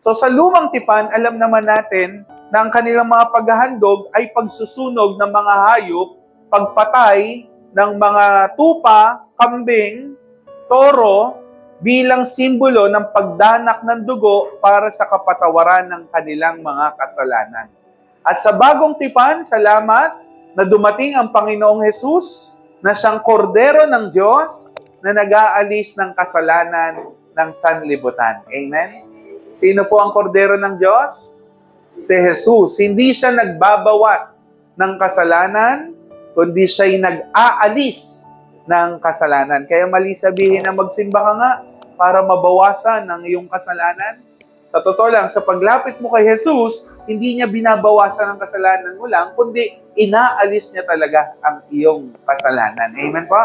So sa lumang tipan, alam naman natin na ang kanilang mga paghahandog ay pagsusunog ng mga hayop, pagpatay ng mga tupa, kambing, toro, bilang simbolo ng pagdanak ng dugo para sa kapatawaran ng kanilang mga kasalanan. At sa bagong tipan, salamat na dumating ang Panginoong Hesus na siyang kordero ng Diyos na nag-aalis ng kasalanan ng sanlibutan. Amen? Sino po ang kordero ng Diyos? Si Jesus. Hindi siya nagbabawas ng kasalanan, kundi siya'y nag-aalis ng kasalanan. Kaya mali sabihin na magsimba ka nga para mabawasan ang iyong kasalanan. Sa totoo lang, sa paglapit mo kay Jesus, hindi niya binabawasan ang kasalanan mo lang, kundi inaalis niya talaga ang iyong kasalanan. Amen po?